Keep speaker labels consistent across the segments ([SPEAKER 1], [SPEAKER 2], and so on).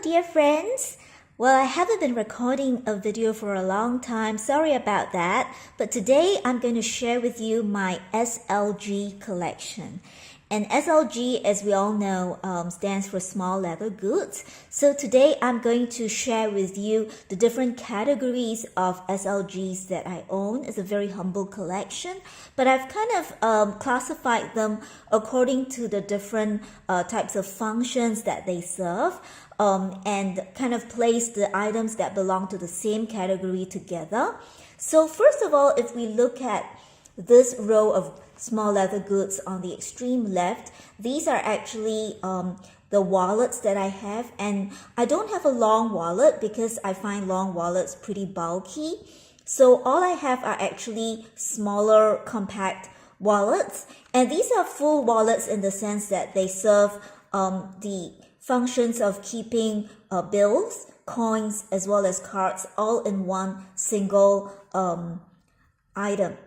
[SPEAKER 1] dear friends. Well, I haven't been recording a video for a long time. Sorry about that. But today I'm going to share with you my SLG collection. And SLG, as we all know, stands for small leather goods. So today I'm going to share with you the different categories of SLGs that I own. It's a very humble collection, but I've kind of classified them according to the different types of functions that they serve, and kind of placed the items that belong to the same category together. So first of all, if we look at this row of small leather goods on the extreme left, these are actually the wallets that I have, and I don't have a long wallet because I find long wallets pretty bulky. So all I have are actually smaller compact wallets, and these are full wallets in the sense that they serve the functions of keeping bills, coins, as well as cards all in one single item.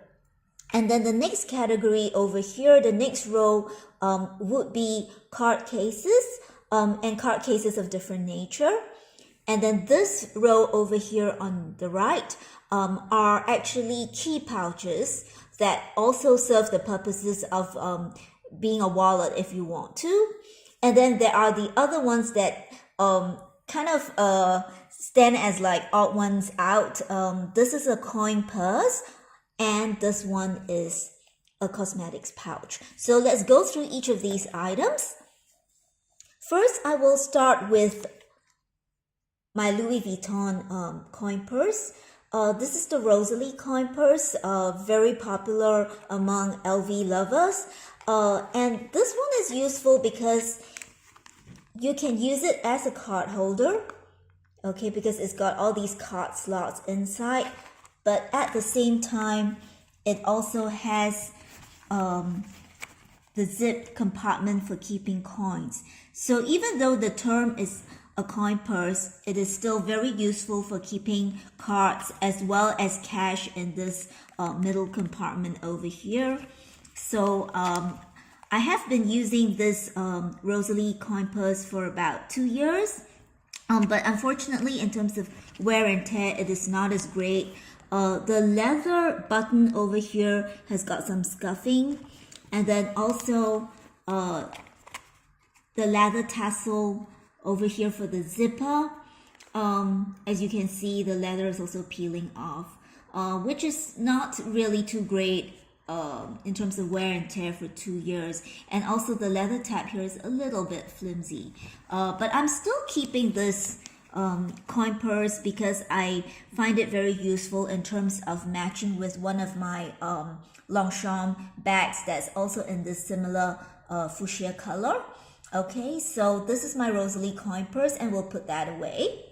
[SPEAKER 1] And then the next category over here, the next row would be card cases and card cases of different nature. And then this row over here on the right are actually key pouches that also serve the purposes of being a wallet if you want to. And then there are the other ones that kind of stand as like odd ones out. This is a coin purse, and this one is a cosmetics pouch. So let's go through each of these items. First, I will start with my Louie Vuitton coin purse. This is the Rosalie coin purse, very popular among LV lovers. And this one is useful because you can use it as a card holder, okay, because it's got all these card slots inside. But at the same time, it also has the zip compartment for keeping coins. So even though the term is a coin purse, it is still very useful for keeping cards as well as cash in this middle compartment over here. So I have been using this Rosalie coin purse for about 2 years. But unfortunately, in terms of wear and tear, it is not as great. The leather button over here has got some scuffing, and then also the leather tassel over here for the zipper. As you can see, the leather is also peeling off, which is not really too great in terms of wear and tear for 2 years. And also the leather tab here is a little bit flimsy, but I'm still keeping this coin purse because I find it very useful in terms of matching with one of my Longchamp bags that's also in this similar fuchsia color. Okay, so this is my Rosalie coin purse, and we'll put that away.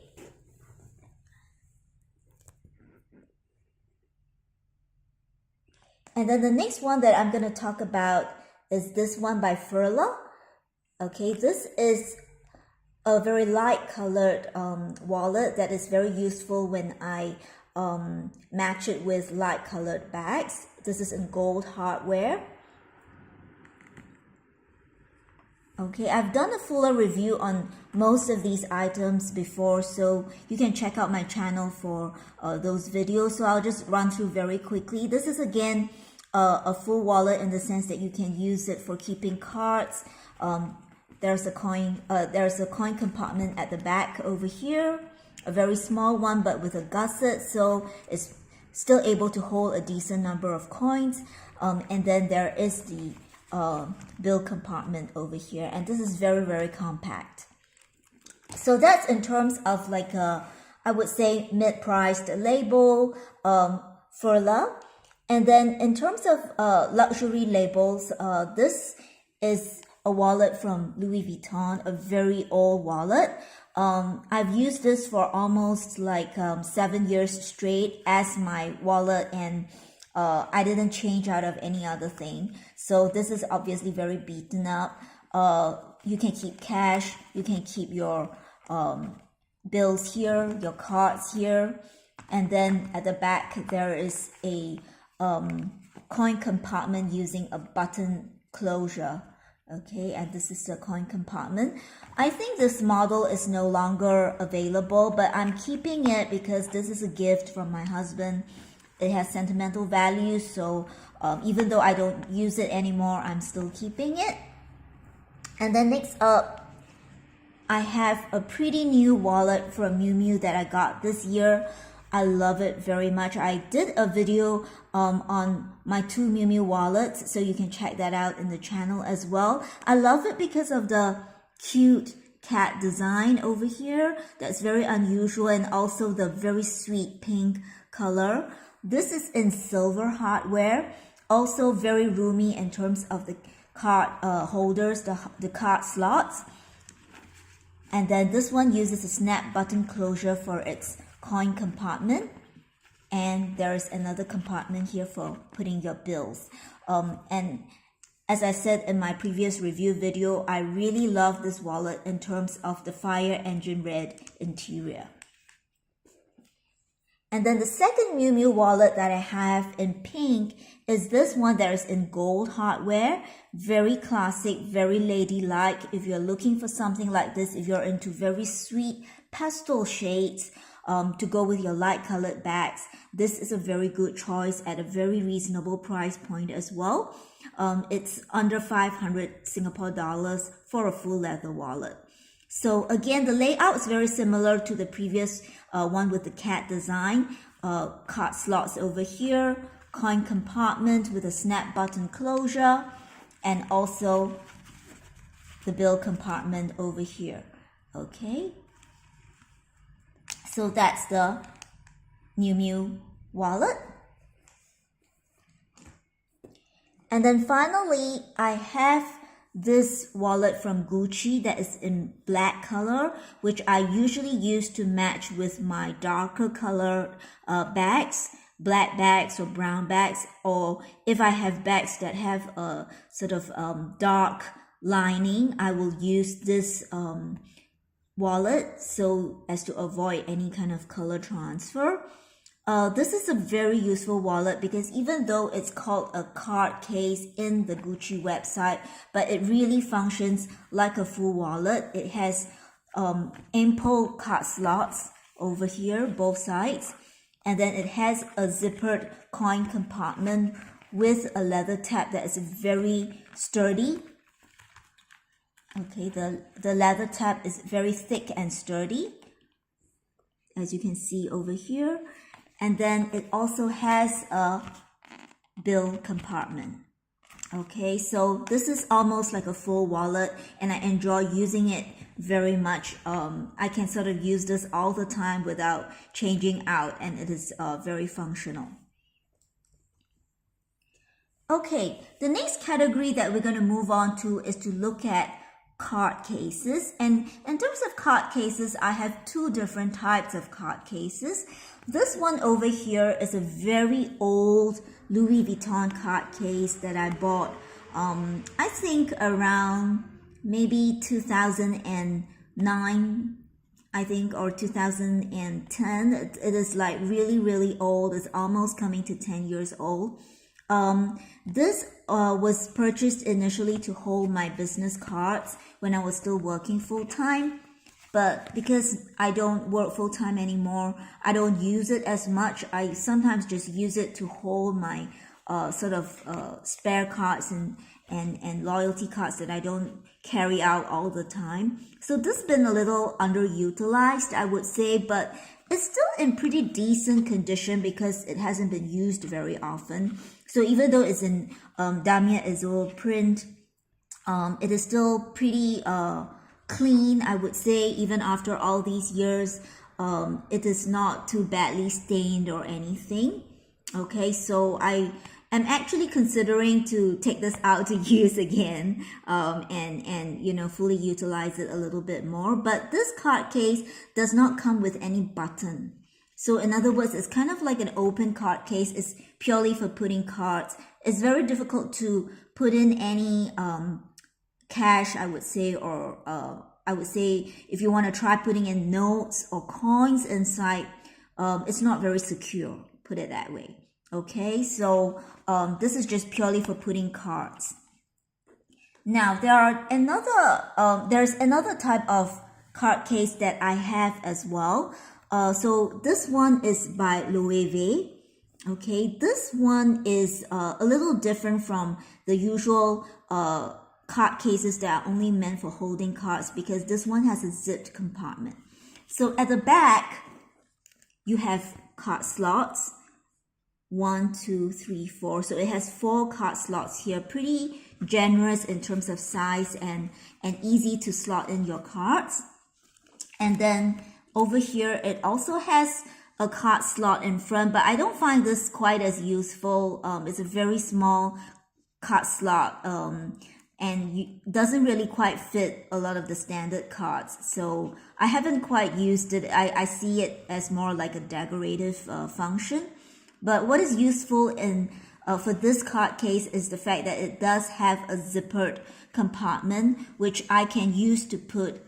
[SPEAKER 1] And then the next one that I'm going to talk about is this one by Furla. Okay, this is a very light colored wallet that is very useful when I match it with light colored bags. This is in gold hardware. Okay, I've done a fuller review on most of these items before, so you can check out my channel for those videos. So I'll just run through very quickly. This is again a full wallet in the sense that you can use it for keeping cards. There's a coin compartment at the back over here, a very small one, but with a gusset, so it's still able to hold a decent number of coins. And then there is the bill compartment over here, and this is very, very compact. So that's in terms of like a, I would say, mid-priced label, Furla. And then in terms of luxury labels, this is a wallet from Louie Vuitton, a very old wallet. I've used this for almost like 7 years straight as my wallet, and I didn't change out of any other thing. So this is obviously very beaten up. You can keep cash, you can keep your bills here, your cards here, and then at the back there is a coin compartment using a button closure Okay, and this is the coin compartment. I think this model is no longer available, but I'm keeping it because this is a gift from my husband. It has sentimental value, so even though I don't use it anymore, I'm still keeping it. And then next up, I have a pretty new wallet from Miu Miu that I got this year. I love it very much. I did a video on my 2 Miu Miu wallets, so you can check that out in the channel as well. I love it because of the cute cat design over here. That's very unusual, and also the very sweet pink color. This is in silver hardware, also very roomy in terms of the card holders, the card slots. And then this one uses a snap button closure for its coin compartment, and there's another compartment here for putting your bills. And as I said in my previous review video, I really love this wallet in terms of the fire engine red interior. And then the second Miu Miu wallet that I have in pink is this one that is in gold hardware. Very classic, very ladylike. If you're looking for something like this, if you're into very sweet pastel shades, to go with your light colored bags, this is a very good choice at a very reasonable price point as well. It's under 500 Singapore dollars for a full leather wallet. So again, the layout is very similar to the previous one with the cat design. Card slots over here, coin compartment with a snap button closure, and also the bill compartment over here. Okay. So that's the Miu Miu wallet. And then finally, I have this wallet from Gucci that is in black color, which I usually use to match with my darker color bags, black bags or brown bags, or if I have bags that have a sort of dark lining, I will use this wallet so as to avoid any kind of color transfer. This is a very useful wallet because even though it's called a card case in the Gucci website, but it really functions like a full wallet. It has ample card slots over here, both sides, and then it has a zippered coin compartment with a leather tab that is very sturdy. Okay, the leather tab is very thick and sturdy, as you can see over here. And then it also has a bill compartment. Okay, so this is almost like a full wallet, and I enjoy using it very much. I can sort of use this all the time without changing out, and it is very functional. Okay, the next category that we're going to move on to is to look at card cases. And in terms of card cases, I have two different types of card cases. This one over here is a very old Louie Vuitton card case that I bought I think around maybe 2009, I think, or 2010. It is like really old. It's almost coming to 10 years old. This was purchased initially to hold my business cards when I was still working full-time, but because I don't work full-time anymore, I don't use it as much. I sometimes just use it to hold my spare cards and loyalty cards that I don't carry out all the time. So this has been a little underutilized, I would say, but it's still in pretty decent condition because it hasn't been used very often. So even though it's in Damia Azul print, it is still pretty clean, I would say. Even after all these years, it is not too badly stained or anything. Okay, so I am actually considering to take this out to use again, and fully utilize it a little bit more. But this card case does not come with any button. So in other words, it's kind of like an open card case. It's purely for putting cards. It's very difficult to put in any cash, I would say, or I would say if you want to try putting in notes or coins inside, it's not very secure, put it that way. Okay, so this is just purely for putting cards. Now there's another type of card case that I have as well. So this one is by Loewe. Okay, this one is a little different from the usual card cases that are only meant for holding cards, because this one has a zipped compartment. So at the back, you have card slots. 1, 2, 3, 4. So it has 4 card slots here. Pretty generous in terms of size and easy to slot in your cards. And then over here, it also has a card slot in front, but I don't find this quite as useful. It's a very small card slot, and doesn't really quite fit a lot of the standard cards. So I haven't quite used it. I see it as more like a decorative function. But what is useful in for this card case is the fact that it does have a zippered compartment, which I can use to put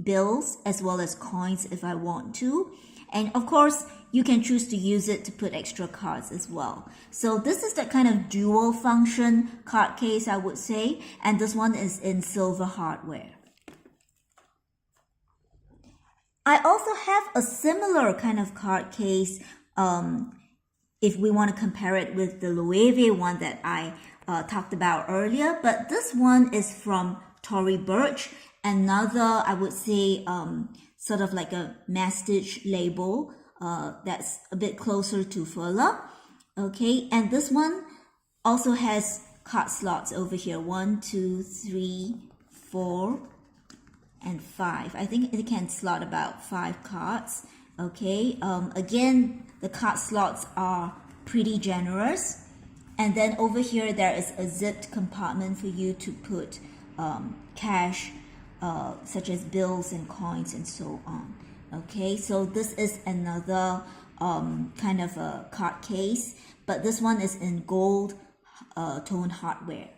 [SPEAKER 1] bills as well as coins if I want to. And of course, you can choose to use it to put extra cards as well. So this is the kind of dual function card case, I would say. And this one is in silver hardware. I also have a similar kind of card case, if we want to compare it with the Loewe one that I talked about earlier. But this one is from Tory Burch, another, I would say, sort of like a mass-stitch label that's a bit closer to Furla. Okay, and this one also has card slots over here. 1, 2, 3, 4, and 5. I think it can slot about 5 cards. Okay, again, the card slots are pretty generous. And then over here, there is a zipped compartment for you to put cash, such as bills and coins and so on. Okay, so this is another kind of a card case, but this one is in gold tone hardware.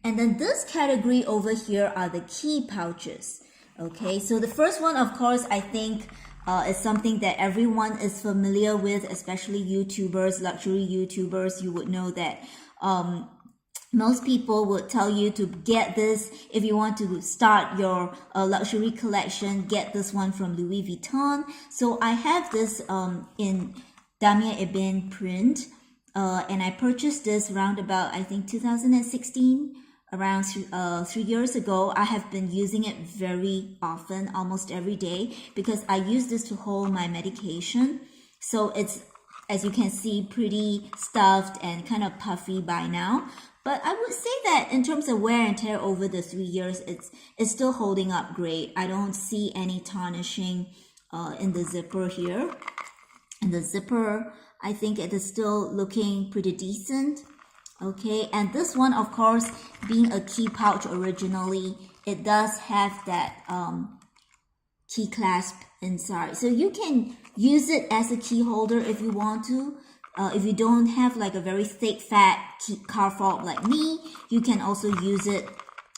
[SPEAKER 1] And then this category over here are the key pouches. Okay, so the first one, of course, I think is something that everyone is familiar with, especially YouTubers, luxury YouTubers. You would know that most people would tell you to get this if you want to start your luxury collection. Get this one from Louie Vuitton. So I have this in Damien Ebene print, and I purchased this around about, I think, 2016. Around 3 years ago. I have been using it very often, almost every day, because I use this to hold my medication. So it's, as you can see, pretty stuffed and kind of puffy by now. But I would say that in terms of wear and tear over the 3 years, it's still holding up great. I don't see any tarnishing in the zipper here. And the zipper, I think it is still looking pretty decent. Okay, and this one, of course, being a key pouch originally, it does have that key clasp inside. So you can use it as a key holder if you want to. If you don't have like a very thick, fat card fob like me, you can also use it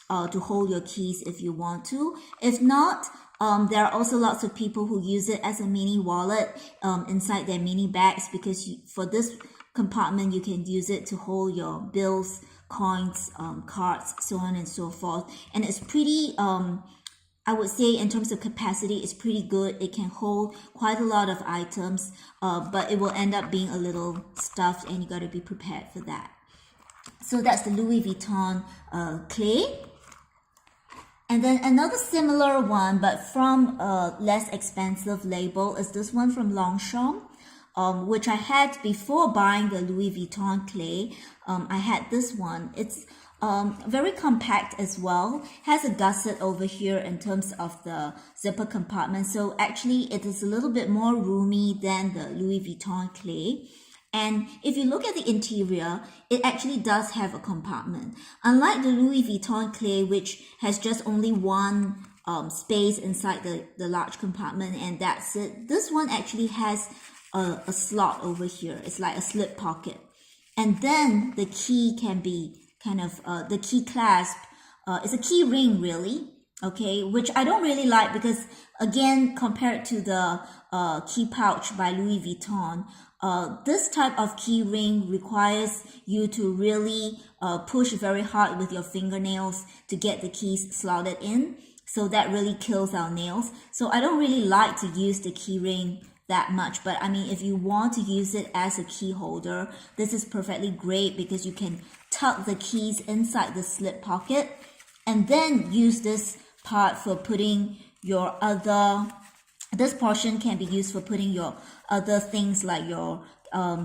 [SPEAKER 1] to hold your keys if you want to. If not, there are also lots of people who use it as a mini wallet inside their mini bags, because for this compartment, you can use it to hold your bills, coins, cards, so on and so forth. And it's pretty, I would say in terms of capacity, it's pretty good. It can hold quite a lot of items, but it will end up being a little stuffed, and you got to be prepared for that. So that's the Louie Vuitton clay. And then another similar one, but from a less expensive label, is this one from Longchamp. Which I had before buying the Louie Vuitton clay. I had this one. It's very compact as well. Has a gusset over here in terms of the zipper compartment. So actually it is a little bit more roomy than the Louie Vuitton clay. And if you look at the interior, it actually does have a compartment. Unlike the Louie Vuitton clay, which has just only one space inside the large compartment, and that's it. This one actually has a slot over here. It's like a slip pocket. And then the key can be kind of, the key clasp, it's a key ring really, okay, which I don't really like because, again, compared to the key pouch by Louie Vuitton, this type of key ring requires you to really push very hard with your fingernails to get the keys slotted in. So that really kills our nails. So I don't really like to use the key ring that much, but I mean, if you want to use it as a key holder, this is perfectly great because you can tuck the keys inside the slip pocket and then use this part for putting your other, this portion can be used for putting your other things like your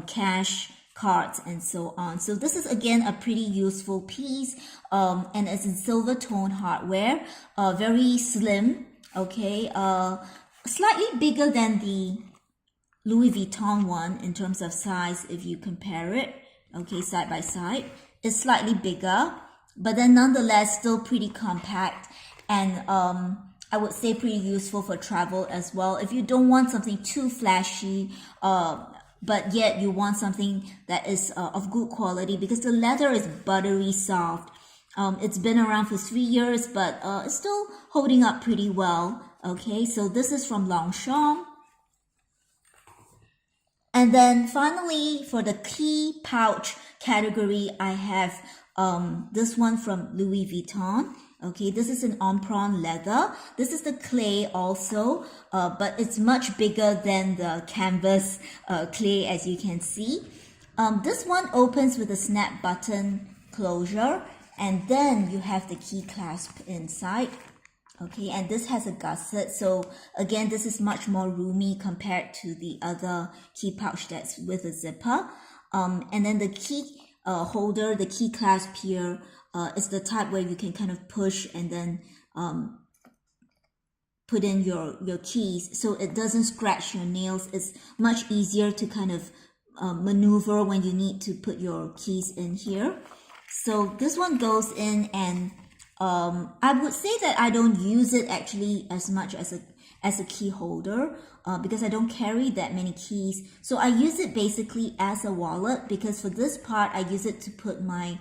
[SPEAKER 1] cash, cards, and so on. So this is again a pretty useful piece, and it's in silver tone hardware, very slim, okay, slightly bigger than the Louie Vuitton one in terms of size if you compare it, okay, side by side. It's slightly bigger, but then nonetheless still pretty compact, and I would say pretty useful for travel as well. If you don't want something too flashy, but yet you want something that is of good quality, because the leather is buttery soft. It's been around for 3 years, but it's still holding up pretty well. Okay, so this is from Longchamp. And then finally, for the key pouch category, I have this one from Louie Vuitton. Okay, this is an emprunt leather. This is the clay also, but it's much bigger than the canvas clay, as you can see. This one opens with a snap button closure, and then you have the key clasp inside. Okay, and this has a gusset. So again, this is much more roomy compared to the other key pouch that's with a zipper. And then the key holder, the key clasp here, is the type where you can kind of push and then put in your keys, so it doesn't scratch your nails. It's much easier to kind of maneuver when you need to put your keys in here. So this one goes in, and I would say that I don't use it actually as much as a key holder because I don't carry that many keys. So I use it basically as a wallet, because for this part I use it to put my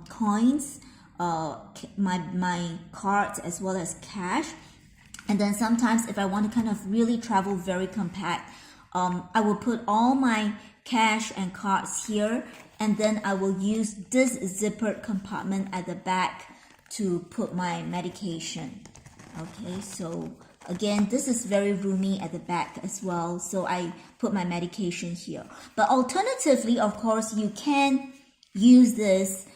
[SPEAKER 1] coins, my cards, as well as cash. And then sometimes if I want to kind of really travel very compact, I will put all my cash and cards here, and then I will use this zippered compartment at the back to put my medication. Okay, so again, this is very roomy at the back as well, so I put my medication here. But alternatively, of course, you can use this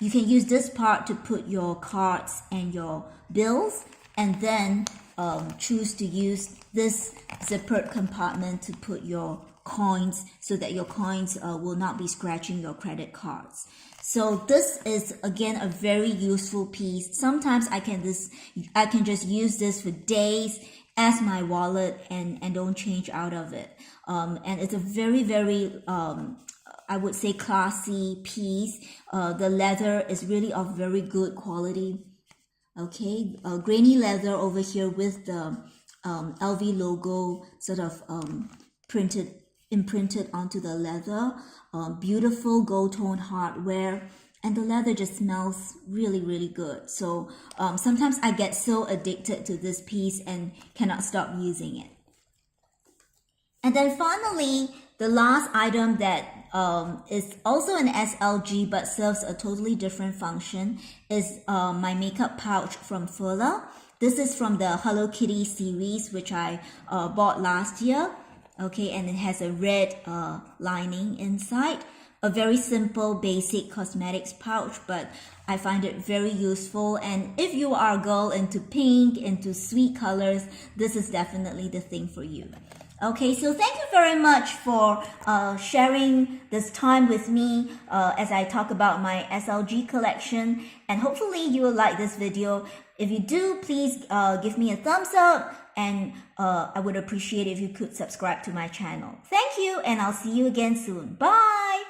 [SPEAKER 1] you can use this part to put your cards and your bills, and then choose to use this zippered compartment to put your coins, so that your coins will not be scratching your credit cards. So this is again a very useful piece. Sometimes I can just use this for days as my wallet and don't change out of it. And it's a very I would say classy piece. The leather is really of very good quality. Okay, grainy leather over here with the LV logo sort of imprinted onto the leather. Beautiful gold tone hardware, and the leather just smells really good. So sometimes I get so addicted to this piece and cannot stop using it. And then finally, the last item that is also an SLG but serves a totally different function is my makeup pouch from Furla. This is from the Hello Kitty series, which I bought last year. Okay, and it has a red lining inside. A very simple, basic cosmetics pouch, but I find it very useful. And if you are a girl into pink, into sweet colors, this is definitely the thing for you. Okay, so thank you very much for sharing this time with me as I talk about my SLG collection. And hopefully you will like this video. If you do, please give me a thumbs up, and I would appreciate it if you could subscribe to my channel. Thank you, and I'll see you again soon. Bye!